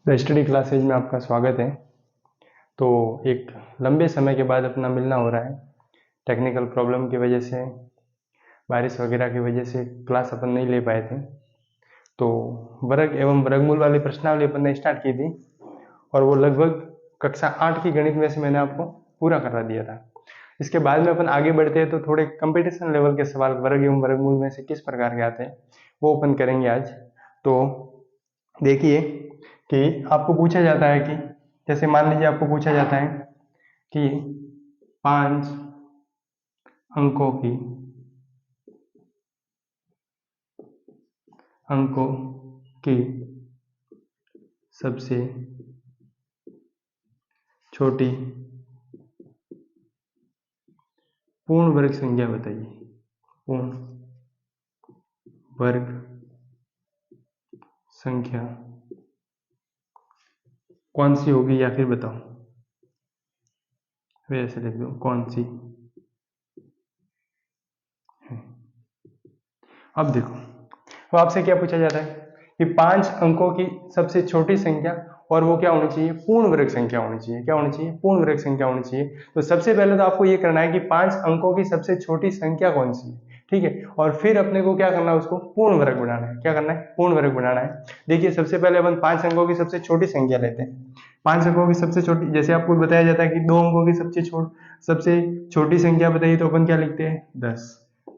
The study classes में आपका स्वागत है। तो एक लंबे समय के बाद अपना मिलना हो रहा है। टेक्निकल प्रॉब्लम की वजह से, बारिश वगैरह की वजह से क्लास अपन नहीं ले पाए थे। तो वर्ग एवं वर्गमूल वाली प्रश्नावली अपन ने स्टार्ट की थी और वो लगभग कक्षा 8 की गणित में से मैंने आपको पूरा करा दिया था। इसके बाद में अपन आगे बढ़ते हैं तो थोड़े कंपटीशन लेवल के सवाल वर्ग एवं वर्गमूल में से किस प्रकार के आते हैं वो अपन करेंगे आज। तो देखिए कि आपको पूछा जाता है कि जैसे मान लीजिए आपको पूछा जाता है कि 5 अंकों की सबसे छोटी पूर्ण वर्ग संख्या बताइए। पूर्ण वर्ग संख्या कौन सी होगी, या फिर बताओ, वैसे लिख दो कौन सी है। अब देखो, तो आपसे क्या पूछा जाता है कि 5 अंकों की सबसे छोटी संख्या, और वो क्या होनी चाहिए, पूर्ण वर्ग संख्या होनी चाहिए। क्या होनी चाहिए, पूर्ण वर्ग संख्या होनी चाहिए। तो सबसे पहले तो आपको ये करना है कि 5 अंकों की सबसे छोटी संख्या कौन सी है, ठीक है। और फिर अपने को क्या करना है, उसको पूर्ण वर्ग बनाना है। क्या करना है, पूर्ण वर्ग बनाना है। देखिए सबसे पहले अपन 5 अंकों की सबसे छोटी संख्या लेते हैं। 5 अंकों की सबसे छोटी, जैसे आपको बताया जाता है कि 2 अंकों की सबसे छोटी संख्या बताइए, तो अपन क्या लिखते हैं, 10।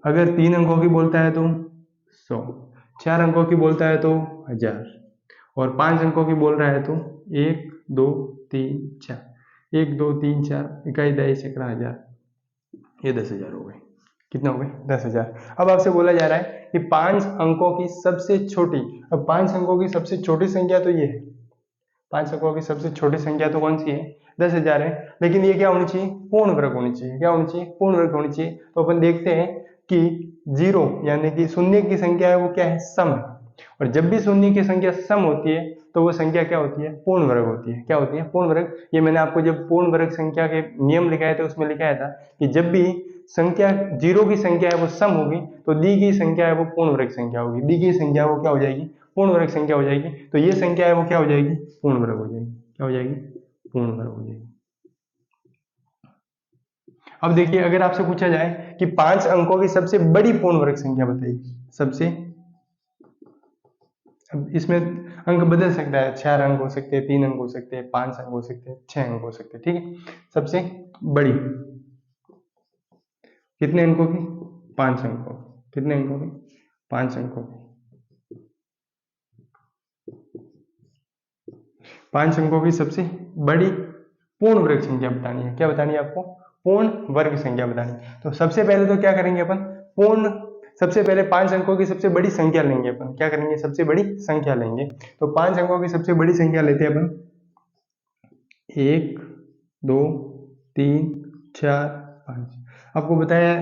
अगर 3 अंकों की बोलता है तो 100, 4 अंकों की बोलता है तो 1000, और 5 अंकों की बोल रहा है तो 1 2 3 4, 1 2 3 4 इकाई दई सैकड़ा हजार, ये 10,000 हो गए। कितना हो गए, 10,000। अब आपसे बोला जा रहा है कि 5 अंकों की सबसे छोटी, अब 5 अंकों की सबसे छोटी संख्या तो ये है, 5 अंकों की सबसे छोटी संख्या तो कौन सी है, 10,000 है। लेकिन ये क्या होनी चाहिए, पूर्ण वर्ग होनी चाहिए। क्या होनी चाहिए, पूर्ण वर्ग होनी चाहिए। तो अपन देखते हैं कि 0 यानी कि शून्य की संख्या है वो क्या है, सम है। और जब भी शून्य की संख्या सम होती है तो वो संख्या क्या होती है, पूर्ण वर्ग होती है। क्या होती है, पूर्ण वर्ग। ये मैंने आपको जब पूर्ण वर्ग संख्या के नियम लिखाए थे उसमें लिखाया था कि जब भी संख्या 0 की संख्या है वो सम होगी तो दी गई संख्या है वो पूर्ण वर्ग संख्या होगी। दी गई संख्या वो क्या हो जाएगी, पूर्ण वर्ग संख्या हो जाएगी। तो ये संख्या है वो क्या हो जाएगी, पूर्ण वर्ग हो जाएगी। क्या हो जाएगी, पूर्ण वर्ग हो जाएगी। अब देखिए अगर आपसे पूछा जाए कि 5 अंकों की सबसे बड़ी पूर्ण वर्ग संख्या बताइए, सबसे, अब इसमें अंक बदल सकता है, 4 अंक हो सकते हैं, 3 अंक हो सकते हैं, 5 अंक हो सकते हैं, 6 अंक हो सकते हैं, ठीक है। सबसे बड़ी कितने अंकों की, 5 अंकों की। कितने अंकों की, 5 अंकों की। 5 अंकों की सबसे बड़ी पूर्ण वर्ग संख्या बतानी है। क्या बतानी है आपको, पूर्ण वर्ग संख्या बतानी है। तो सबसे पहले तो क्या करेंगे अपन, पूर्ण, सबसे पहले 5 अंकों की सबसे बड़ी संख्या लेंगे अपन। क्या करेंगे, सबसे बड़ी संख्या लेंगे। तो 5 अंकों की सबसे बड़ी संख्या लेते हैं अपन, 1 2 3 4 5। आपको बताया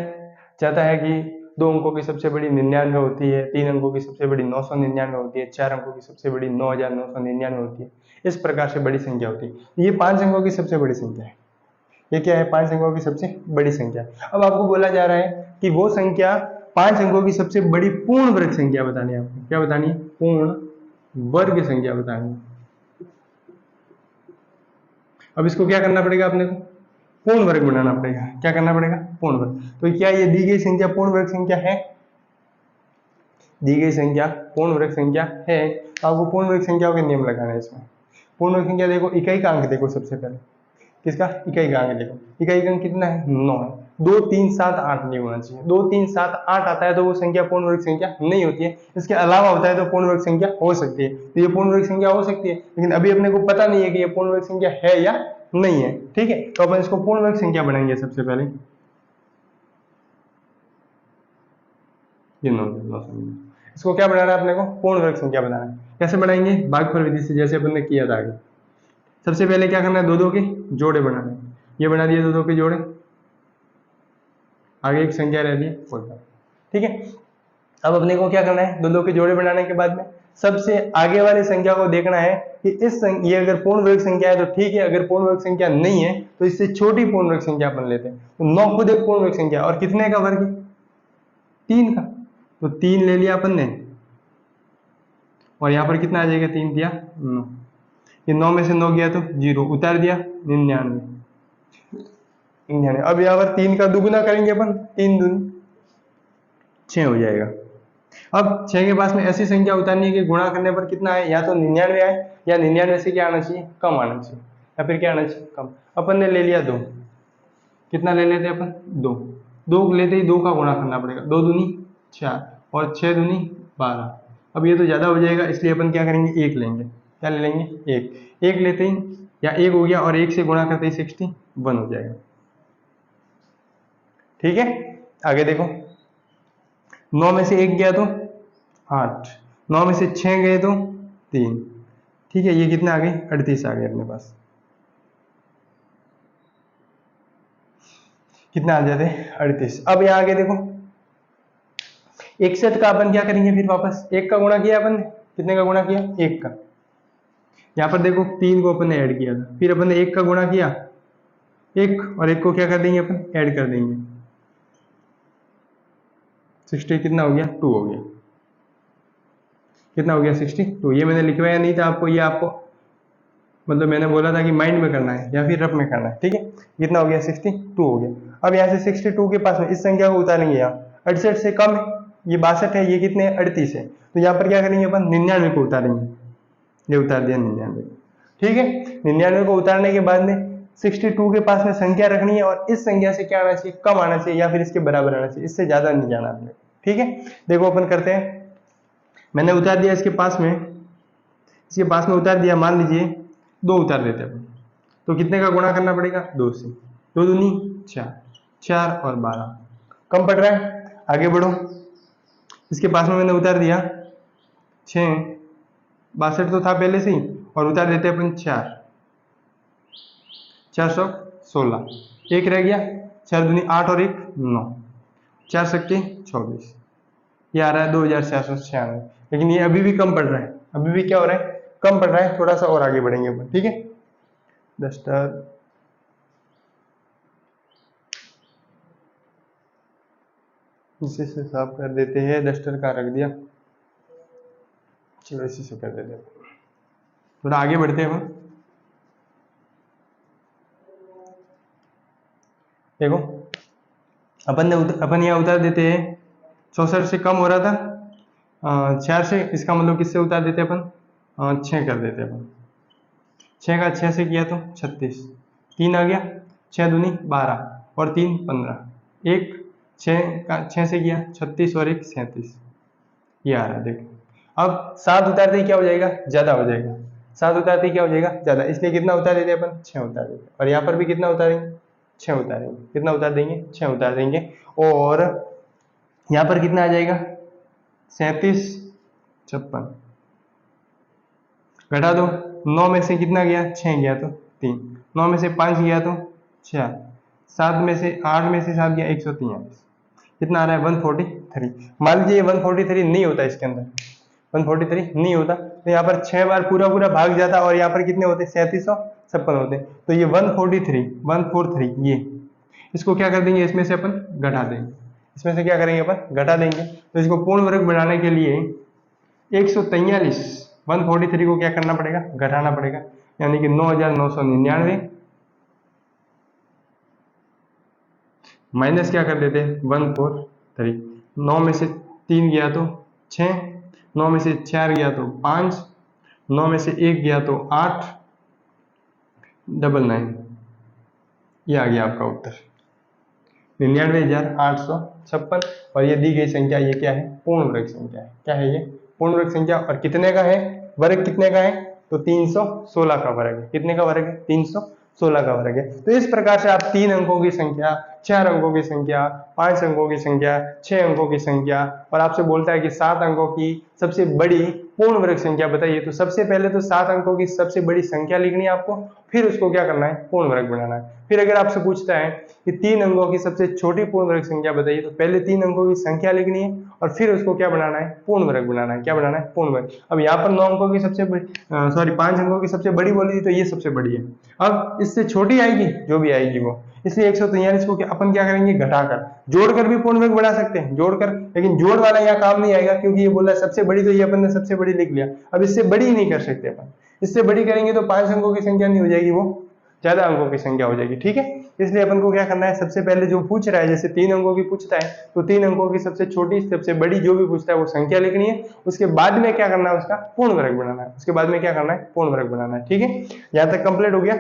जाता है कि 2 अंकों की सबसे बड़ी 99 होती है, 3 अंकों की सबसे बड़ी 999 होती है, 4 अंकों की सबसे बड़ी 9999 होती है। इस प्रकार से बड़ी संख्या होती है। ये 5 अंकों की सबसे बड़ी संख्या है। ये क्या है, 5 अंकों की सबसे बड़ी संख्या। अब आपको बोला जा रहा है कि वो संख्या 5 अंकों की सबसे बड़ी पूर्ण वर्ग संख्या बतानी है आपको। क्या बतानी है, पूर्ण वर्ग संख्या बतानी है। अब इसको क्या करना पड़ेगा अपने को, पूर्ण वर्ग बनाना पड़ेगा। क्या करना पड़ेगा, पूर्ण वर्ग। तो क्या ये दी गई संख्या पूर्ण वर्ग संख्या है, दी गई संख्या पूर्ण वर्ग संख्या है। तो आपको पूर्ण वर्ग संख्याओं के नियम लगाना है इसमें। पूर्ण वर्ग संख्या देखो, इकाई का अंक देखो सबसे पहले, किसका, इकाई का अंक देखो। इकाई का अंक कितना है, 9 है। 2 3 7 8 नहीं होना चाहिए। 2 3 7 8 आता है तो वो संख्या पूर्ण वर्ग संख्या नहीं होती है। इसके अलावा होता है तो पूर्ण वर्ग संख्या हो सकती है। तो ये पूर्ण वर्ग संख्या हो सकती है, लेकिन अभी अपने को पता नहीं है कि ये पूर्ण वर्ग संख्या है या नहीं है, ठीक है। तो अपन इसको पूर्ण वर्ग संख्या बनाएंगे सबसे पहले। ये 9 इसको क्या बनाना है अपने को, पूर्ण वर्ग संख्या बनाना है। कैसे बनाएंगे, भागफल विधि से, जैसे अपन ने किया था आगे। सबसे पहले क्या करना है, दो दो के जोड़े बनाने हैं। ये बना दिए दो दो के जोड़े, आगे एक संख्या रह दी, ठीक है। अब अपने को क्या करना है, दो दो के जोड़े बनाने के बाद में सबसे आगे वाली संख्या को देखना है कि ये अगर पूर्ण वर्ग संख्या है तो ठीक है, अगर पूर्ण वर्ग संख्या नहीं है तो इससे छोटी पूर्ण वर्ग संख्या अपन लेते हैं। तो 9 खुद एक पूर्ण वर्ग संख्या, और कितने का वर्ग, 3 का। तो 3 ले लिया अपन ने, और यहाँ पर कितना आ जाएगा, 3 दिया 9। ये 9 में से 9 गया तो 0, उतार दिया 99। अब यहाँ पर 3 का दुगुना करेंगे अपन, 3 दूनी 6 हो जाएगा। अब 6 के पास में ऐसी संख्या उतारनी है कि गुणा करने पर कितना आए, या तो 99 आए, या 99 से क्या आना चाहिए, कम आना चाहिए, या फिर क्या आना चाहिए, कम। अपन ने ले लिया 2, कितना ले लेते अपन, 2, 2 लेते ही 2 का गुणा करना पड़ेगा, 2 दूनी 4 और 6 दूनी 12। अब ये तो ज्यादा हो जाएगा, इसलिए अपन क्या करेंगे, 1 लेंगे। क्या ले लेंगे, 1 लेते ही, या 1 हो गया और 1 से गुणा करते ही 61 हो जाएगा। ठीक है, आगे देखो, 9 में से 1 गया तो 8, 9 में से 6 गए तो 3। ठीक है, ये कितना आ गई, 38 आ गए अपने पास। कितना आ जाते, 38। अब यहाँ आगे देखो, 61 का अपन क्या करेंगे, फिर वापस 1 का गुणा किया अपन ने, कितने का गुणा किया, 1 का। यहाँ पर देखो 3 को अपन ने ऐड किया था, फिर अपन ने 1 का गुणा किया, 1 और 1 को क्या कर देंगे अपन, ऐड कर देंगे। 60 कितना हो गया, 2 हो गया। कितना हो गया, 62। ये मैंने लिखवाया नहीं था आपको, ये आपको मतलब मैंने बोला था कि माइंड में करना है या फिर रफ में करना है। ठीक है, कितना हो गया, 62 हो गया। अब यहाँ से 62 के पास में इस संख्या को उतारेंगे, यहाँ 68 से कम है, ये 62 है, ये कितने 38 है, तो यहाँ पर क्या करेंगे अपन, 99 को उतारेंगे। ये उतार दिया 99। ठीक है, 99 को उतारने के बाद में 62 के पास में संख्या रखनी है, और इस संख्या से क्या आना चाहिए, कम आना चाहिए, या फिर इसके बराबर आना चाहिए, इससे ज्यादा नहीं जाना आपने। ठीक है, देखो अपन करते हैं, मैंने उतार दिया इसके पास में, इसके पास में उतार दिया, मान लीजिए 2 उतार देते हैं, तो कितने का गुणा करना पड़ेगा, 2 से, 2 दूनी 4, 4 और 12, कम पड़ रहा है। आगे बढ़ो, इसके पास में मैंने उतार दिया 6, 62 तो था पहले से ही, और उतार देते अपन 4, 416, 1 रह गया, 4 दूनी 8 और 1 9, 4 सके 24, ये आ रहा है 2496। लेकिन ये अभी भी कम पड़ रहा है, अभी भी क्या हो रहा है, कम पड़ रहा है, थोड़ा सा और आगे बढ़ेंगे अपन। ठीक है, डस्टर इसी से साफ कर देते हैं, डस्टर का रख दिया, चलो इसी से कर देते हैं, थोड़ा आगे बढ़ते हैं हम। देखो अपन यहाँ उतार देते हैं, 64 से कम हो रहा था 4 से, इसका मतलब किससे उतार देते अपन, 6 कर देते अपन। 6 का 6 से किया तो 36, 3 आ गया, 6 दूनी 12 और 3 15, 1 6 का 6 से किया 36 और 1 37, ये आ रहा है। देखो अब 7 उतारते ही क्या हो जाएगा, ज्यादा हो जाएगा, 7 उतारते ही क्या हो जाएगा, ज्यादा, इसलिए कितना उतार देते अपन, 6 उतार देते, और यहाँ पर भी कितना उतारेंगे, 6 उतारेंगे। कितना उतार देंगे, 6 उतार देंगे, और यहाँ पर कितना आ जाएगा, 37 56, घटा दो, 9 में से कितना गया, 6 गया तो 3, 9 में से 5 गया तो 4, 7 में से 8 में से 7 गया 143, कितना आ रहा है, 143। मान लीजिए 143 नहीं होता, इसके अंदर 143 नहीं होता, तो यहाँ पर 6 बार पूरा पूरा भाग जाता, और यहाँ पर कितने होते, 3756 होते, तो ये 143 ये, इसको क्या कर देंगे, इसमें से अपन घटा देंगे, इसमें से क्या करेंगे अपन, घटा देंगे। तो इसको पूर्ण वर्ग बनाने के लिए 143 143 को क्या करना पड़ेगा, घटाना पड़ेगा, यानी कि 9999 माइनस क्या कर देते हैं, 143। 9 में से 3 गया तो 6, 9 में से 4 गया तो 5, 9 में से 1 गया तो 8, 99, ये आ गया आपका उत्तर 99,856। और ये दी गई संख्या, ये क्या है, पूर्ण वर्ग संख्या है। क्या है ये, पूर्ण वर्ग संख्या। और कितने का है, वर्ग कितने का है, तो 316 का वर्ग है। कितने का वर्ग है, 316 का वर्ग है। तो इस प्रकार से आप 3 अंकों की संख्या, 4 अंकों की संख्या, 5 अंकों की संख्या, 6 अंकों की संख्या, और आपसे बोलता है कि 7 अंकों की सबसे बड़ी पूर्ण वर्ग संख्या बताइए, तो सबसे पहले तो 7 अंकों की सबसे बड़ी संख्या लिखनी है आपको, फिर उसको क्या करना है, पूर्ण वर्ग बनाना है। फिर अगर आपसे पूछता है कि 3 अंकों की सबसे छोटी पूर्ण वर्ग संख्या बताइए, तो पहले 3 अंकों की संख्या लिखनी है और फिर उसको क्या बनाना है, पूर्ण वर्ग बनाना है। क्या बनाना है, पूर्ण वर्ग। अब यहाँ पर 9 अंकों की सबसे बड़ी, 5 अंकों की सबसे बड़ी बोली थी, तो ये सबसे बड़ी है। अब इससे छोटी आएगी, जो भी आएगी वो, इसलिए 143 को अपन क्या करेंगे, घटाकर, जोड़कर भी पूर्ण वर्ग बना सकते हैं, जोड़कर, लेकिन जोड़ वाला यहाँ काम नहीं आएगा, क्योंकि ये बोला सबसे बड़ी, तो ये अपन ने सबसे बड़ी लिख लिया। अब इससे बड़ी ही नहीं कर सकते अपन, इससे बड़ी करेंगे तो 5 अंकों की संख्या नहीं हो जाएगी, वो ज्यादा अंकों की संख्या हो जाएगी। ठीक है, इसलिए अपन को क्या करना है, सबसे पहले जो पूछ रहा है, जैसे 3 अंकों की पूछता है तो 3 अंकों की सबसे छोटी सबसे बड़ी जो भी पूछता है वो संख्या लिखनी है। उसके बाद में क्या करना है, उसका पूर्ण वर्ग बनाना है। उसके बाद में क्या करना है, पूर्ण वर्ग बनाना है। ठीक है, यहाँ तक कंप्लीट हो गया।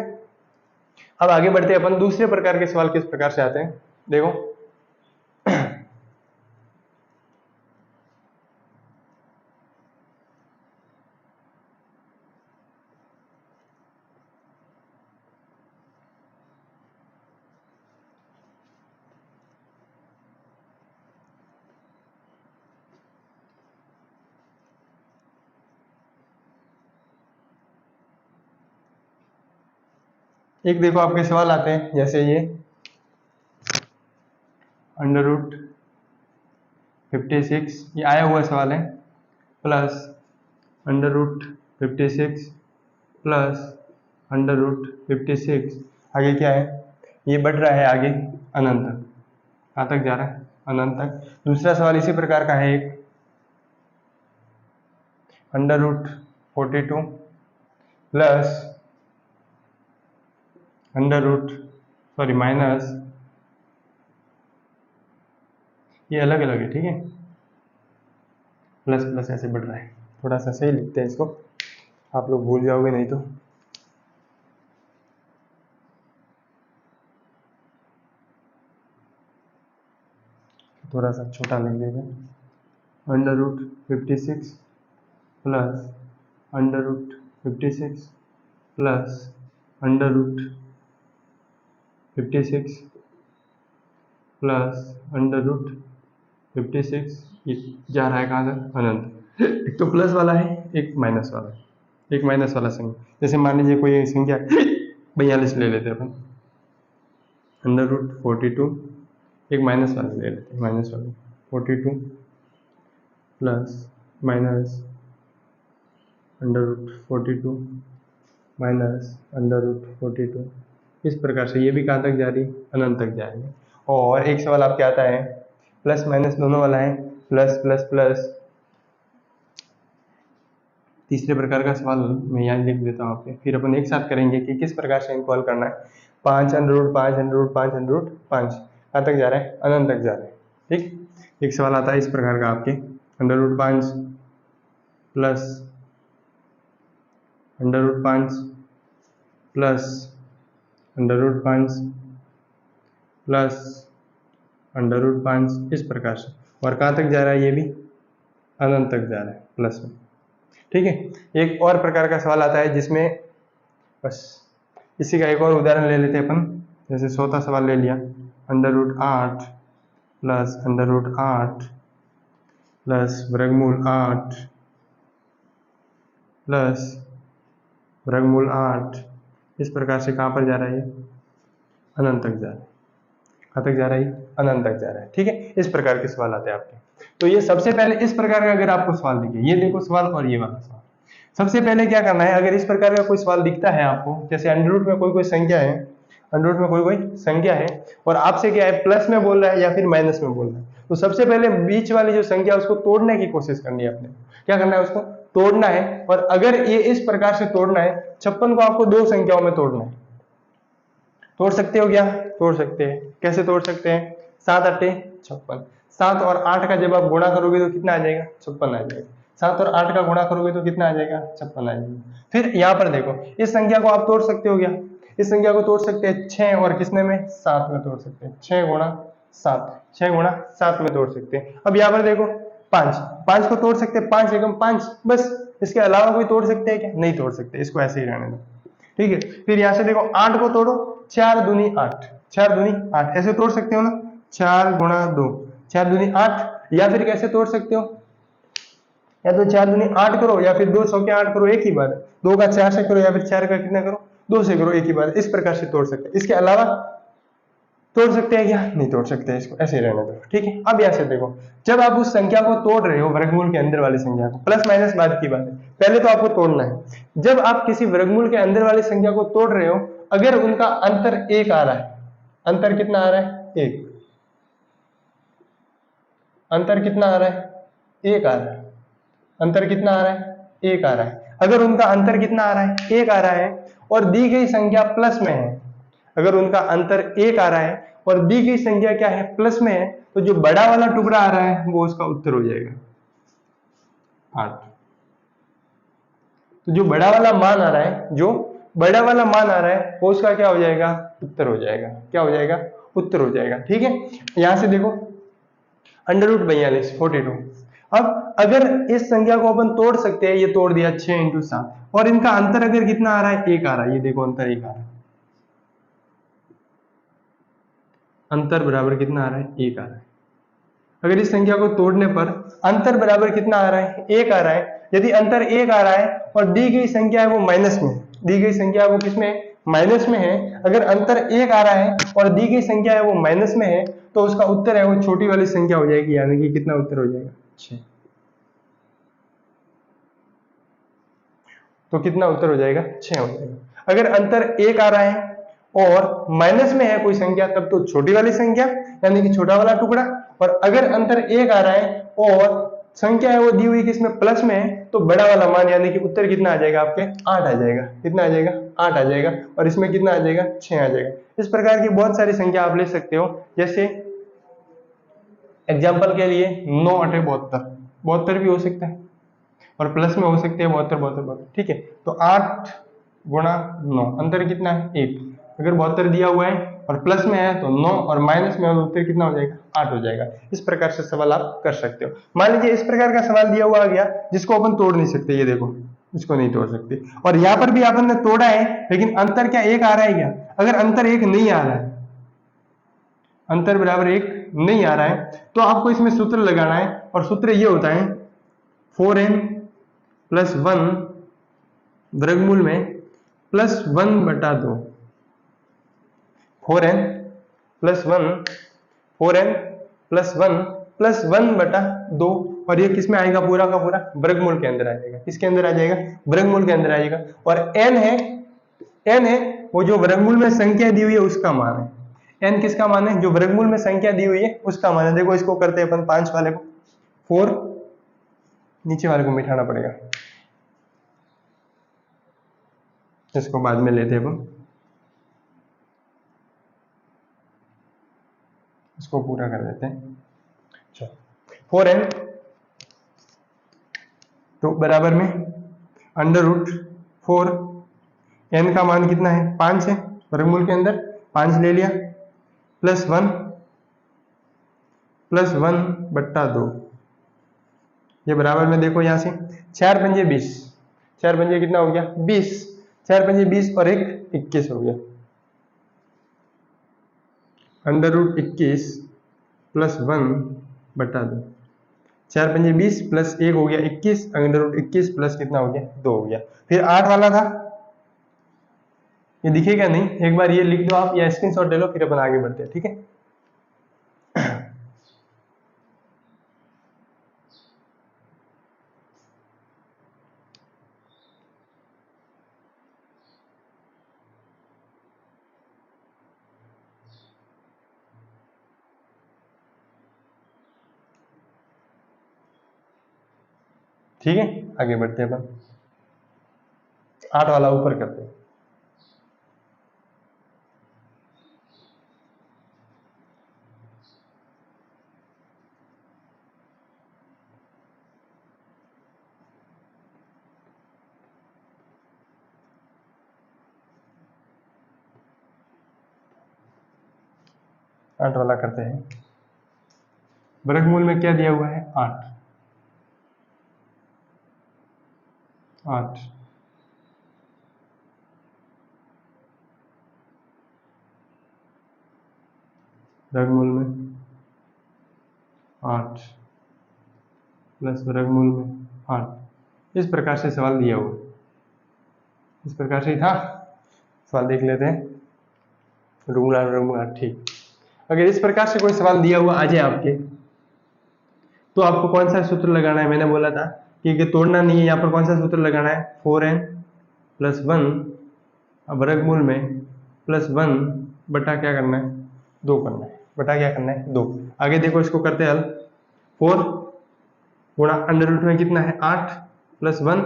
अब आगे बढ़ते हैं अपन, दूसरे प्रकार के सवाल किस प्रकार से आते हैं देखो। एक देखो आपके सवाल आते हैं जैसे ये √56, ये आया हुआ सवाल है, प्लस √56 प्लस √56, आगे क्या है, ये बढ़ रहा है आगे अनंत तक। कहाँ तक जा रहा है, अनंत तक। दूसरा सवाल इसी प्रकार का है, एक √42 प्लस माइनस, ये अलग अलग है। ठीक है, प्लस प्लस ऐसे बढ़ रहा है, थोड़ा सा सही लिखते हैं इसको, आप लोग भूल जाओगे नहीं तो। थोड़ा सा छोटा लिख देंगे, √56 प्लस √56 प्लस √56 प्लस √56, ये जा रहा है कहाँ तक, अनंत। एक तो प्लस वाला है, एक माइनस वाला है, एक माइनस वाला संख्या, जैसे मान लीजिए कोई संख्या 42 ले लेते हैं अपन, √42, एक माइनस वाला ले लेते हैं, माइनस वाला 42 प्लस माइनस √42 माइनस √42, इस प्रकार से ये भी कहाँ तक जा रही है, अनंत तक जाएंगे। और एक सवाल आपके आता है प्लस माइनस दोनों वाला है, प्लस प्लस प्लस, तीसरे प्रकार का सवाल मैं यहाँ लिख देता हूँ आपके, फिर अपन एक साथ करेंगे कि किस प्रकार से इनको हल करना है। 5 √5 √5 √5 कहाँ तक जा रहा है, अनंत तक जा रहा है। ठीक, एक सवाल आता है इस प्रकार का आपके, √5 प्लस √5 प्लस √5 प्लस √5, इस प्रकार से, और कहाँ तक जा रहा है, ये भी अनंत तक जा रहा है, प्लस में। ठीक है, एक और प्रकार का सवाल आता है जिसमें बस इसी का एक और उदाहरण ले लेते हैं अपन, जैसे 100वां सवाल ले लिया, √8 प्लस √8 प्लस वर्गमूल 8 प्लस वर्गमूल 8, इस प्रकार से कहाँ पर जा रहा है, ये अनंत तक जा रहा है। कहाँ तक जा रहा है, अनंत तक जा रहा है। ठीक है, इस प्रकार के सवाल आते हैं आपके। तो ये सबसे पहले इस प्रकार का अगर आपको सवाल दिखे, ये देखो सवाल और ये वाला सवाल, सबसे पहले क्या करना है, अगर इस प्रकार का कोई सवाल दिखता है आपको, जैसे अंडर रूट में कोई संख्या है, अंडर रूट में कोई संख्या है और आपसे क्या है, प्लस में बोल रहा है या फिर माइनस में बोल रहा है, तो सबसे पहले बीच वाली जो संख्या उसको तोड़ने की कोशिश करनी है। आपने क्या करना है, उसको तोड़ना है। और अगर ये इस प्रकार से तोड़ना है, 56 को आपको दो संख्याओं में तोड़ना है। तोड़ सकते हो क्या, तोड़ सकते हैं। कैसे तोड़ सकते हैं, 7 8 56, 7 और 8 का जब आप गुणा करोगे तो कितना आ जाएगा, 56 आ जाएगा। 7 और 8 का गुणा करोगे तो कितना आ जाएगा, 56 आ जाएगा। फिर यहाँ पर देखो, इस संख्या को आप तोड़ सकते हो क्या, इस संख्या को तोड़ सकते हैं 6 और किसने में, 7 में तोड़ सकते हैं। 6 गुणा 7, 6 गुणा 7 में तोड़ सकते हैं। अब यहाँ पर देखो 5 को तोड़ सकते हैं, 5 एकम 5, बस। इसके अलावा कोई तोड़ सकते हैं क्या, नहीं तोड़ सकते, इसको ऐसे ही रहने दो। ठीक है, फिर यहाँ से देखो 8 को तोड़ो, 4 दूनी 8, 4 दूनी 8, ऐसे तोड़ सकते हो ना, 4 गुणा 2, 4 दूनी 8। या फिर कैसे तोड़ सकते हो, या तो 4 दूनी 8 करो या फिर 2 सौ के 8 करो, एक ही बात है। 2 का 4 से करो या फिर 4 का कितना करो, 2 से करो, एक ही बात है। इस प्रकार से तोड़ सकते हैं। इसके अलावा तोड़ सकते हैं क्या, नहीं तोड़ सकते, इसको ऐसे ही रहने दो। ठीक है, अब यहाँ से देखो, जब आप उस संख्या को तोड़ रहे हो, वर्गमूल के अंदर वाली संख्या को, प्लस माइनस बाद की बात है, पहले तो आपको तोड़ना है। जब आप किसी वर्गमूल के अंदर वाली संख्या को तोड़ रहे हो, अगर उनका अंतर 1 आ रहा है, अंतर कितना आ रहा है, 1, अंतर कितना आ रहा है, 1 आ रहा है, अंतर कितना आ रहा है, 1 आ रहा है। अगर उनका अंतर कितना आ रहा है, 1 आ रहा है, और दी गई संख्या प्लस में है, अगर उनका अंतर 1 आ रहा है और दी गई संख्या क्या है, प्लस में है, तो जो बड़ा वाला टुकड़ा आ रहा है वो उसका उत्तर हो जाएगा 8। तो जो बड़ा वाला मान आ रहा है, जो बड़ा वाला मान आ रहा है वो उसका क्या हो जाएगा, उत्तर हो जाएगा। क्या हो जाएगा, उत्तर हो जाएगा। ठीक है, यहां से देखो √42 42। अब अगर इस संख्या को अपन तोड़ सकते हैं, ये तोड़ दिया 6 × 7, और इनका अंतर अगर कितना आ रहा है, 1 आ रहा है, ये देखो अंतर 1 आ रहा है, अंतर बराबर कितना आ रहा है, 1 आ रहा है। अगर इस संख्या को तोड़ने पर अंतर बराबर कितना आ रहा है, 1 आ रहा है। यदि अंतर 1 आ रहा है और दी गई संख्या है वो माइनस में, दी गई संख्या वो किसमें, माइनस में है, अगर अंतर 1 आ रहा है और दी गई संख्या है वो माइनस में है, तो उसका उत्तर है वो छोटी वाली संख्या हो जाएगी, यानी कि कितना उत्तर हो जाएगा, 6। तो कितना उत्तर हो जाएगा, 6 हो जाएगा। अगर अंतर 1 आ रहा है और माइनस में है कोई संख्या, तब तो छोटी वाली संख्या यानी कि छोटा वाला टुकड़ा, और अगर अंतर 1 आ रहा है और संख्या है वो दी हुई किसमें, प्लस में है, तो बड़ा वाला मान यानी कि उत्तर कितना आ जाएगा आपके, 8 आ जाएगा। कितना आ जाएगा, 8 आ जाएगा, और इसमें कितना आ जाएगा, 6 आ जाएगा। इस प्रकार की बहुत सारी संख्या आप ले सकते हो, जैसे एग्जाम्पल के लिए 9 × 8 72, 72 भी हो सकता है, और प्लस में हो सकते हैं 72 72 72। ठीक है, तो 8 × 9, अंतर कितना है, 1। अगर 72 दिया हुआ है और प्लस में है तो 9, और माइनस में है तो उत्तर कितना हो जाएगा, 8 हो जाएगा। इस प्रकार से सवाल आप कर सकते हो। मान लीजिए इस प्रकार का सवाल दिया हुआ आ गया जिसको अपन तोड़ नहीं सकते, ये देखो इसको नहीं तोड़ सकते, और यहाँ पर भी अपन ने तोड़ा है, लेकिन अंतर क्या 1 आ रहा है क्या, अगर अंतर 1 नहीं आ रहा है, अंतर बराबर 1 नहीं आ रहा है, तो आपको इसमें सूत्र लगाना है, और सूत्र ये होता है 4n + 1 वर्गमूल में +1/2, 4n + 1 4n + 1 + 1/2, और ये किस में आएगा, पूरा का पूरा वर्गमूल के अंदर आ जाएगा। किसके अंदर आ जाएगा, वर्गमूल के अंदर आ जाएगा। और n है वो जो वर्गमूल में संख्या दी हुई है उसका मान है। n किसका मान है, जो वर्गमूल में संख्या दी हुई है उसका मान है। देखो इसको करते हैं अपन 5 वाले को, 4 नीचे वाले को मिटाना पड़ेगा, इसको बाद में लेते हैं अपन, इसको पूरा कर देते हैं। 4n तो बराबर में √4, n का मान कितना है, 5 है, वर्गमूल के अंदर 5 ले लिया, +1 + 1/2, ये बराबर में देखो यहाँ से 4 पंजे 20, 4 पंजे कितना हो गया, 20, 4 पंजे 20 और 1 21 हो गया, √21 + 1/2, 4 पंजे 20 + 1 हो गया 21, √21 प्लस कितना हो गया, 2 हो गया। फिर 8 वाला था, ये दिखेगा नहीं, एक बार ये लिख दो आप या स्क्रीनशॉट ले लो, फिर अपन आगे बढ़ते हैं। ठीक है, ठीक है, आगे बढ़ते हैं अपन, 8 वाला ऊपर करते हैं। आठ वाला करते हैं। वर्गमूल में क्या दिया हुआ है, 8, 8 वर्गमूल में 8 प्लस वर्गमूल में 8, इस प्रकार से सवाल दिया हुआ, इस प्रकार से था सवाल, देख लेते हैं। वर्गमूल ठीक। अगर इस प्रकार से कोई सवाल दिया हुआ आ जाए आपके, तो आपको कौन सा सूत्र लगाना है, मैंने बोला था कि तोड़ना नहीं है, यहाँ पर कौन सा सूत्र लगाना है, 4n + 1 वर्गमूल में +1 बटा क्या करना है, 2 करना है, बटा क्या करना है, 2। आगे देखो इसको करते हैं हल, 4 गुणा √में कितना है, 8 + 1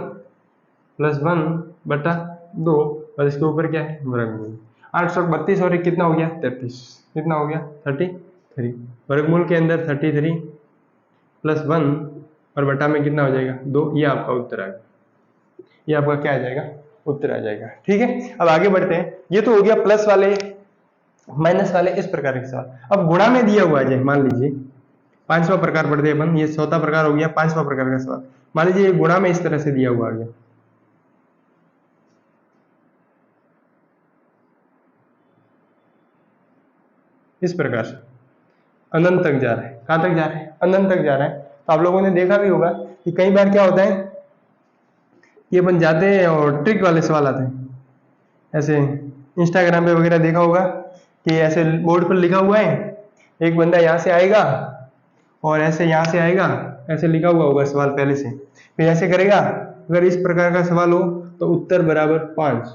+1/2 और इसके ऊपर क्या है वर्गमूल। 832 और एक कितना हो गया 33, कितना हो गया 33, वर्गमूल के अंदर 33 +1 और बटा में कितना हो जाएगा 2, ये आपका उत्तर आ गया, ये आपका क्या आ जाएगा उत्तर आ जाएगा। ठीक है, अब आगे बढ़ते हैं। ये तो हो गया प्लस वाले माइनस वाले इस प्रकार के सवाल। अब गुणा में दिया हुआ है, मान लीजिए 5वां प्रकार पढ़ते हैं अपन, ये 4था प्रकार हो गया, 5वां प्रकार का सवाल। मान लीजिए ये गुणा में इस तरह से दिया हुआ आ गया, इस प्रकार से अनंत तक जा रहा है। कहां तक जा रहा है अनंत तक जा रहा है। तो आप लोगों ने देखा भी होगा कि कई बार क्या होता है, ये अपन जाते हैं और ट्रिक वाले सवाल आते हैं, ऐसे इंस्टाग्राम पे वगैरह देखा होगा कि ऐसे बोर्ड पर लिखा हुआ है, एक बंदा यहाँ से आएगा और ऐसे यहाँ से आएगा, ऐसे लिखा हुआ होगा सवाल पहले से, फिर ऐसे करेगा, अगर इस प्रकार का सवाल हो तो उत्तर बराबर 5,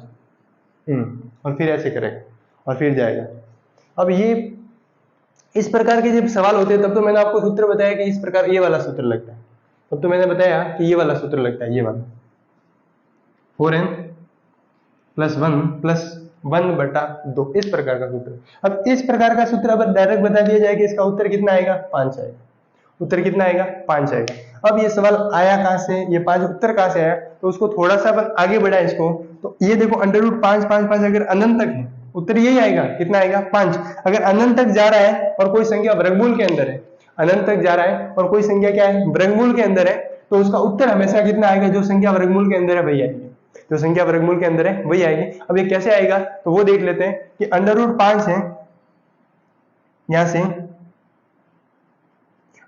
और फिर ऐसे करेगा और फिर जाएगा। अब ये इस प्रकार के जब सवाल होते हैं तब तो मैंने आपको सूत्र बताया कि इस प्रकार ये वाला सूत्र लगता है, तब तो मैंने बताया कि ये वाला सूत्र लगता है, ये वाला 4n + 1 + 1/2 इस प्रकार का सूत्र। अब इस प्रकार का सूत्र अगर डायरेक्ट बता दिया जाए कि इसका उत्तर कितना आएगा 5 आएगा, उत्तर कितना आएगा 5 आएगा। अब ये सवाल आया कहां से, ये 5 उत्तर कहां से आया, तो उसको थोड़ा सा अपन आगे बढ़ाए इसको, तो ये देखो √5 5 5 अगर अनंत तक है उत्तर यही आएगा, कितना आएगा 5। अगर अनंत तक जा रहा है और कोई संख्या वर्गमूल के अंदर है, अनंत तक जा रहा है और कोई संख्या क्या है वर्गमूल के अंदर है, तो उसका उत्तर हमेशा कितना आएगा, जो संख्या वर्गमूल के अंदर है वही आएगी, जो संख्या वर्गमूल के अंदर है वही आएगी। अब ये कैसे आएगा तो वो देख लेते हैं कि √5 है, यहां से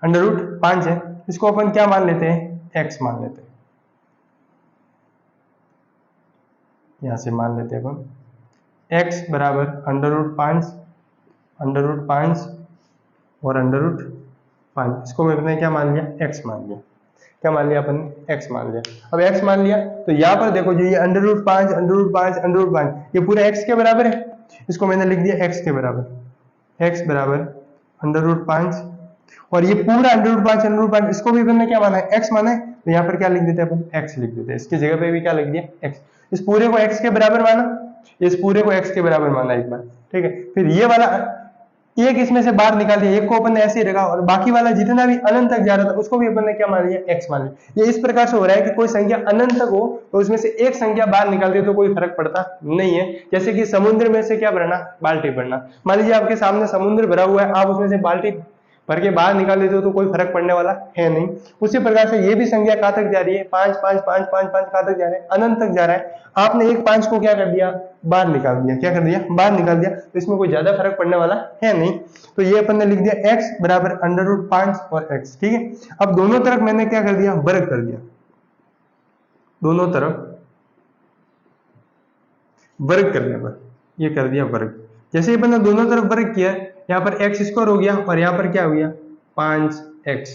√5 है, इसको अपन क्या मान लेते हैं x मान लेते हैं, यहां से मान लेते हैं अपन x बराबर √5 और √5, इसको मैंने क्या मान लिया x मान लिया, क्या मान लिया अपन ने x मान लिया। अब x मान लिया तो यहाँ पर देखो जो ये √5 ये पूरा x के बराबर है, इसको मैंने लिख दिया x के बराबर, x बराबर √5 और ये पूरा √5 इसको भी अपन ने क्या माना है x माना है, तो यहाँ पर क्या लिख देते हैं अपन x लिख देते हैं, इसकी जगह पे भी क्या लिख दिया x। इस पूरे को x के बराबर माना, इस पूरे को x के बराबर माना एक बार, ठीक है। फिर ये वाला एक इसमें से बाहर निकाल दिया, एक को अपन ने ऐसे ही रखा और बाकी वाला जितना भी अनंत तक जा रहा था उसको भी अपन ने क्या मान लिया x मान लिया। ये इस प्रकार से हो रहा है कि कोई संख्या अनंत तक हो तो उसमें से एक संख्या बाहर निकाल दे तो कोई फर्क पड़ता नहीं है। जैसे कि समुद्र में से क्या भरना, बाल्टी भरना, मान लीजिए आपके सामने समुद्र भरा हुआ है, आप उसमें से बाल्टी भर के बाहर निकाल देते हो तो कोई फर्क पड़ने वाला है नहीं। उसी प्रकार से ये भी संख्या कहां तक जा रही है 5 5 5 5 5 कहां तक जा रहा है अनंत तक जा रहा है। आपने एक 5 को क्या कर दिया बाहर निकाल दिया, क्या कर दिया बाहर निकाल दिया, तो इसमें कोई ज्यादा फर्क पड़ने वाला है नहीं। तो ये अपन ने लिख दिया x बराबर √5 और x, ठीक है। अब दोनों तरफ मैंने क्या कर दिया वर्ग कर दिया, दोनों तरफ वर्ग कर दिया, ये कर दिया वर्ग। जैसे ही मैंने दोनों तरफ वर्ग किया, यहाँ पर x² हो गया और यहाँ पर क्या हो गया 5x,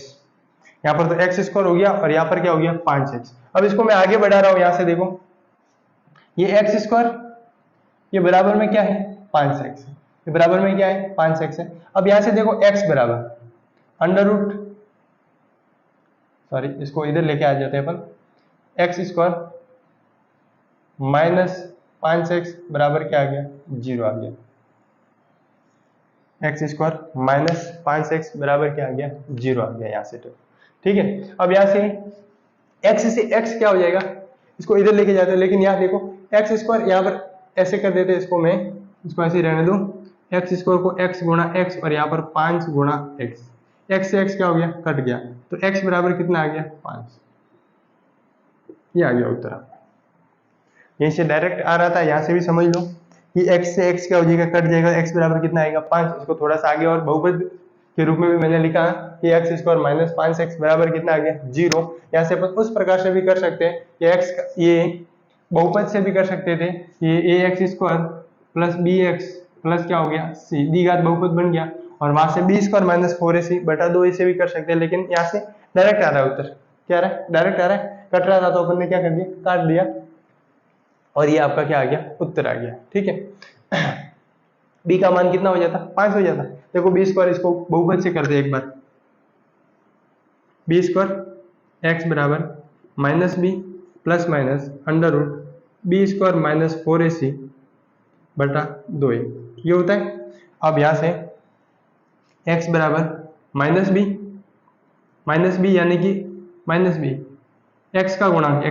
यहाँ पर तो x² हो गया और यहाँ पर क्या हो गया 5x। अब इसको मैं आगे बढ़ा रहा हूं, यहां से देखो ये x², ये बराबर में क्या है 5x, ये बराबर में क्या है 5x है। अब यहां से देखो x बराबर इसको इधर लेके आ जाते हैं अपन, x² माइनस 5x बराबर क्या आ गया 0 आ गया, x² माइनस 5x बराबर क्या आ गया 0 आ गया यहाँ से, तो ठीक है। अब यहाँ से x से x क्या हो जाएगा, इसको इधर लेके जाते हैं, लेकिन यहाँ देखो x² यहाँ पर ऐसे कर देते हैं, इसको मैं इसको ऐसे ही रहने दूं, x² को x गुणा x और यहाँ पर 5 गुणा x, x से x क्या हो गया कट गया, तो x बराबर कितना आ गया 5, ये आ गया उत्तर। यहीं से डायरेक्ट आ रहा था, यहाँ से भी समझ लो कि x से x क्या हो जाएगा कट जाएगा, x बराबर कितना आएगा 5। इसको थोड़ा सा आगे और बहुपद के रूप में भी मैंने लिखा कि x² माइनस 5x बराबर कितना आ गया 0। यहाँ से अपन उस प्रकार से भी कर सकते हैं कि x ये बहुपद से भी कर सकते थे, ये ax² प्लस bx प्लस क्या हो गया c, दी घात बहुपद बन गया, और वहां से b² माइनस 4ac बटा 2 ऐसे भी कर सकते हैं, लेकिन यहाँ से डायरेक्ट आ रहा है उत्तर, क्या आ रहा है डायरेक्ट आ रहा है, कट रहा था तो अपन ने क्या कर दिया काट दिया और ये आपका क्या आ गया उत्तर आ गया, ठीक है। b का मान कितना हो जाता 5 हो जाता। देखो b², इसको बहुपद से कर दे एक बार, b² x बराबर minus b plus minus under root b square minus 4ac बटा 2a, ये होता है। अब यहाँ से x बराबर माइनस बी यानी कि माइनस बी, x का गुणांक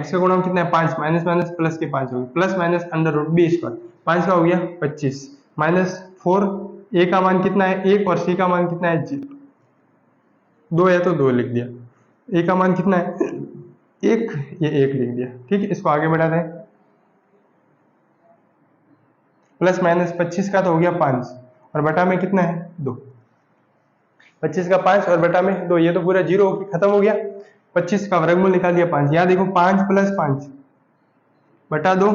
कितना है 5, माइनस माइनस प्लस के 5 हो गए, plus minus under root b square 5 का हो गया 25 माइनस 4, a का मान कितना है 1 और c का मान कितना है 0, 2 है तो 2 लिख दिया, a का मान कितना है 1, ये 1 लिख दिया। ठीक है, इसको आगे बढ़ाते हैं। प्लस माइनस 25 का तो हो गया 5 और बटा में कितना है 2, 25 का 5 और बटा में 2, ये तो पूरा 0 खत्म हो गया। 25 का वर्गमूल निकाल दिया 5, यहाँ देखो 5 प्लस 5 बटा 2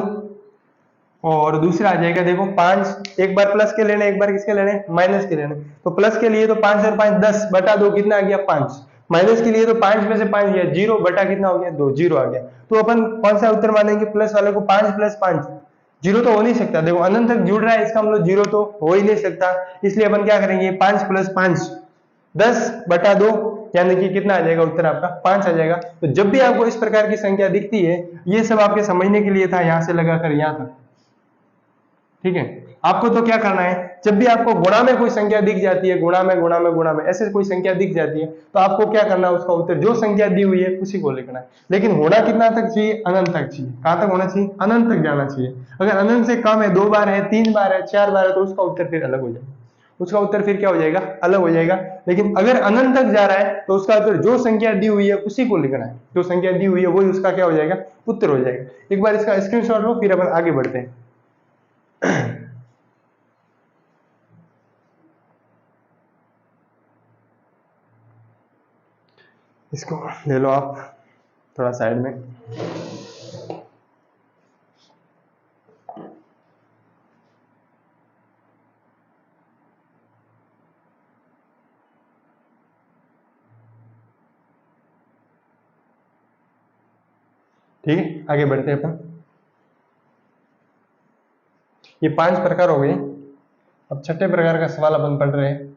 और दूसरा आ जाएगा देखो 5, एक बार प्लस के लेने एक बार किसके लेने माइनस के लेने, तो प्लस के लिए तो 5 और 5 10 बटा 2 कितना आ गया 5, माइनस के लिए तो 5 में से 5 गया 0 बटा कितना हो गया 2, 0 आ गया। तो अपन कौन सा उत्तर मानेंगे प्लस वाले को, 5 प्लस 5, 0 तो हो नहीं सकता, देखो अनंत तक जुड़ रहा है इसका मतलब 0 तो हो ही नहीं सकता, इसलिए अपन क्या करेंगे 5 प्लस 5 10 बटा 2 यानी कि कितना आ जाएगा उत्तर आपका 5 आ जाएगा। तो जब भी आपको इस प्रकार की संख्या दिखती है, ये सब आपके समझने के लिए था, यहां से लगाकर यहां तक। ठीक है, आपको तो क्या करना है, जब भी आपको गुणा में कोई संख्या दिख जाती है, गुणा में ऐसे कोई संख्या दिख जाती है, तो आपको क्या करना है, उसका उत्तर जो संख्या दी हुई है उसी को लिखना है। लेकिन होना कितना तक चाहिए, अनंत तक चाहिए। कहां तक होना चाहिए, अनंत तक जाना चाहिए। अगर अनंत से कम है, 2 बार है, 3 बार है, 4 बार है, तो उसका उत्तर फिर अलग हो जाएगा, उसका उत्तर फिर क्या हो जाएगा, अलग हो जाएगा। लेकिन अगर अनंत तक जा रहा है तो उसका उत्तर जो संख्या दी हुई है उसी को लिखना है, जो संख्या दी हुई है वही उसका क्या हो जाएगा, उत्तर हो जाएगा। एक बार इसका स्क्रीनशॉट लो, फिर अपन आगे बढ़ते हैं। इसको ले लो आप थोड़ा साइड में। ठीक है, आगे बढ़ते हैं अपन। ये 5 प्रकार हो गए। अब छठे प्रकार का सवाल अपन पढ़ रहे हैं।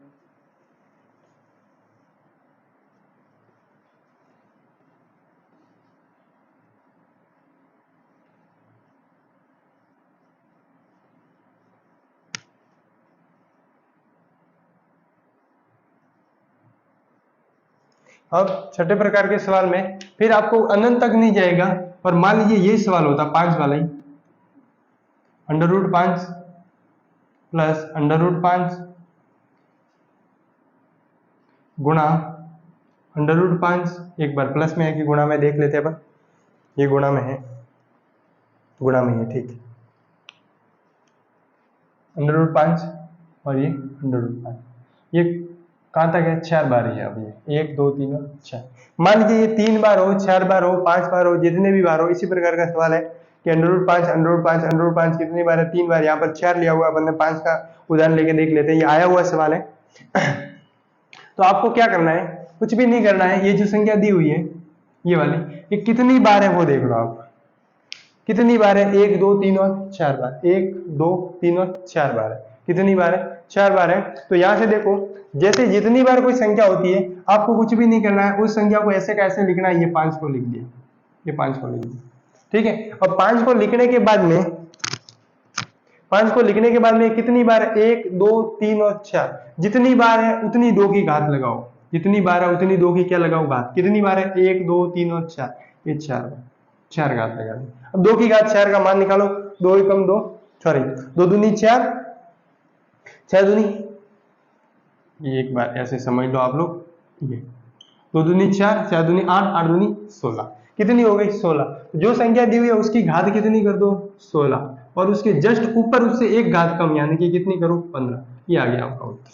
अब छठे प्रकार के सवाल में फिर आपको अनंत तक नहीं जाएगा, और मान लीजिए ये सवाल होता 5 वाला ही, under root 5 plus under root 5 गुणा अंडर रूट 5, एक बार प्लस में है कि गुणा में देख लेते हैं अपन, ये गुणा में है, गुणा में है, ठीक है, अंडर रूट 5 और ये अंडर रूट 5, ये कहां तक है, 4 बार ही है। अब ये 1 2 3 और 4, मान लीजिए ये 3 बार हो, 4 बार हो, 5 बार हो, जितने भी बार हो, इसी प्रकार का सवाल है कि under root 5 under root 5 under root 5 कितनी बार है, 3 बार, यहाँ पर 4 लिया हुआ, अपन ने 5 का उदाहरण लेके देख लेते हैं, ये आया हुआ सवाल है। तो आपको क्या करना है, कुछ भी नहीं करना है, ये जो संख्या दी हुई है ये वाली, ये कितनी बार है वो देख लो आप, कितनी बार है, 1 2 3 और 4 बार, 1 2 3 और 4 बार है, कितनी बार है, 4 बार है। तो यहां से देखो, जैसे जितनी बार कोई संख्या होती है आपको कुछ भी नहीं करना है, उस संख्या को ऐसे कैसे लिखना है, ये 5 को लिख दिया, ये 5 को लिख दिया, ठीक है। और 5 को लिखने के बाद में, 5 को लिखने के बाद में कितनी बार, 1 2 3 और 4, जितनी बार है उतनी 2 की घात लगाओ, जितनी बार है उतनी 2 की क्या लगाओ, घात। कितनी बार है, 1 2 3 और 4, ये 4 बार, 4 घात लगा दी। अब 2 की घात 4 का मान निकालो, 2 कम 2 सॉरी 2 दूनी 4, 6 दूनी, ये एक बार ऐसे समझ लो आप लोग, ये 2 दूनी 4, 4 दूनी 8, 8 दूनी 16, कितनी हो गई 16। जो संख्या दी हुई है उसकी घात कितनी कर दो, 16, और उसके जस्ट ऊपर उससे एक घात कम, यानी कि कितनी करो 15, ये आ गया आपका उत्तर,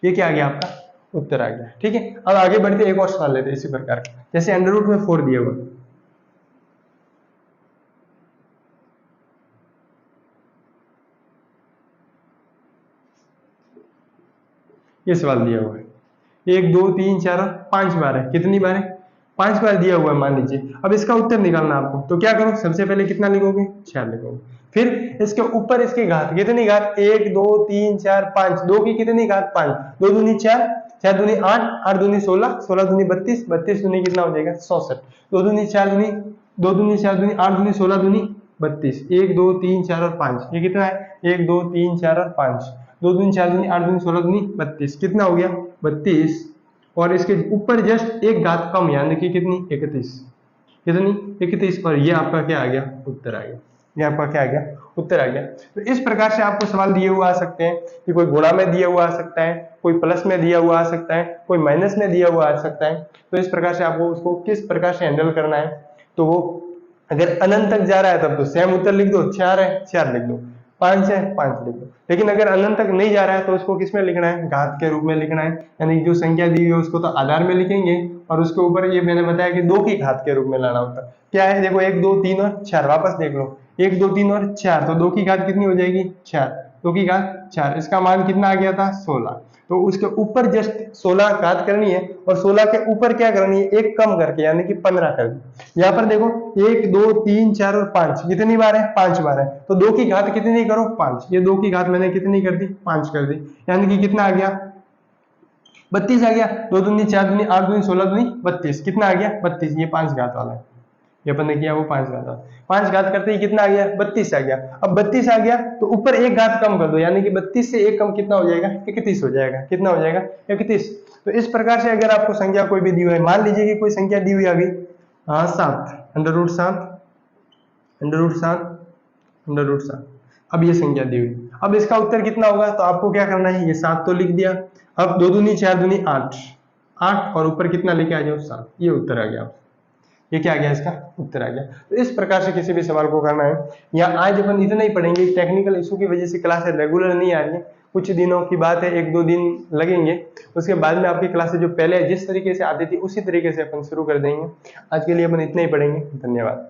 ये क्या आ गया आपका उत्तर आ गया। ठीक है, अब आगे बढ़ते एक और सवाल लेते हैं इसी प्रकार का, जैसे अंडर रूट में 4 दिया हुआ, ये सवाल दिया हुआ है, 1 2 3 4 और 5 बार है, कितनी बार है, 5 बार दिया हुआ है मान लीजिए। अब इसका उत्तर निकालना आपको, तो क्या करो, सबसे पहले कितना लिखोगे, 4 लिखोगे, फिर इसके ऊपर इसकी घात, कितनी घात, 1 2 3 4 5, 2 की कितनी घात 5, 2 दूनी 4, 4 दूनी 8, 8 दूनी 16, 16 दूनी 32, 32 दूनी कितना हो जाएगा 64, 2 दूनी 4 दूनी 2 दूनी 4 दूनी 8 दूनी 16 दूनी 32, 1 2 3 4 और 5, ये कितना है 1 2 3 4 और 5, 2 दूनी 4 दूनी 8 दूनी 16 दूनी 32, कितना हो गया 32, और इसके ऊपर जस्ट एक घात कम यानी कि कितनी 31, कितनी 31, और ये आपका क्या आ गया उत्तर आ गया, ये आपका क्या आ गया उत्तर आ गया। तो इस प्रकार से आपको सवाल दिए हुए आ सकते हैं कि कोई गुणा में दिया हुआ आ सकता है, कोई प्लस में दिया हुआ आ सकता है, कोई माइनस में दिया हुआ आ सकता है। तो इस प्रकार से आपको उसको किस प्रकार से हैंडल करना है, तो वो अगर अनंत तक जा रहा है तब तो सेम उत्तर लिख दो, 4 है 4 लिख दो, 5 है 5 लिख दो, लेकिन अगर अनंत तक नहीं जा रहा है तो उसको किस में लिखना है, घात के रूप में लिखना है, यानी जो संख्या दी हुई है उसको तो आधार में लिखेंगे और उसके ऊपर ये मैंने बताया कि 2 की घात के रूप में लाना होता है। क्या है देखो 1 2 3 और 4, वापस देख लो 1 2 3 और 4, तो 2 की घात कितनी हो जाएगी 4, 2 की घात 4, इसका मान कितना आ गया था 16, तो उसके ऊपर जस्ट 16 घात करनी है और 16 के ऊपर क्या करनी है एक कम करके यानी कि 15 कर दी। यहाँ पर देखो 1 2 3 4 और 5 कितनी बार है 5 बार है, तो 2 की घात कितनी करो 5, ये 2 की घात मैंने कितनी कर दी 5 कर दी, यानी कि कितना आ गया 32 आ गया, 2 दूनी 4 दूनी 8 दूनी 16 दूनी 32, कितना आ गया 32, ये 5 घात वाला है, ये अपन ने किया वो 5 घात वाला, 5 घात करते ही कितना आ गया 32 आ गया। अब 32 आ गया तो ऊपर एक घात कम कर दो, यानी कि 32 से एक कम कितना हो जाएगा 31 हो जाएगा, कितना हो जाएगा 31। तो इस प्रकार से अगर आपको संख्या कोई भी दी हुई है, मान लीजिए कि कोई संख्या दी हुई आ गई 7, √7 √7, अब ये संख्या दी हुई, अब इसका उत्तर कितना होगा, तो आपको क्या करना है ये 7 तो लिख दिया, अब 2 दूनी 4 दूनी 8 8 और ऊपर कितना लेके आ जाओ 7, ये उत्तर आ गया, ये क्या आ गया इसका उत्तर आ गया। तो इस प्रकार से किसी भी सवाल को करना है। या आज अपन इतना ही पढ़ेंगे, टेक्निकल इशू की वजह से क्लासेस रेगुलर नहीं आ रही है, कुछ दिनों की बात है, 1 2 दिन लगेंगे, उसके बाद में आपकी क्लासेस जो पहले जिस तरीके से आती थी उसी तरीके से अपन शुरू कर देंगे। आज के लिए अपन इतना ही पढ़ेंगे, धन्यवाद।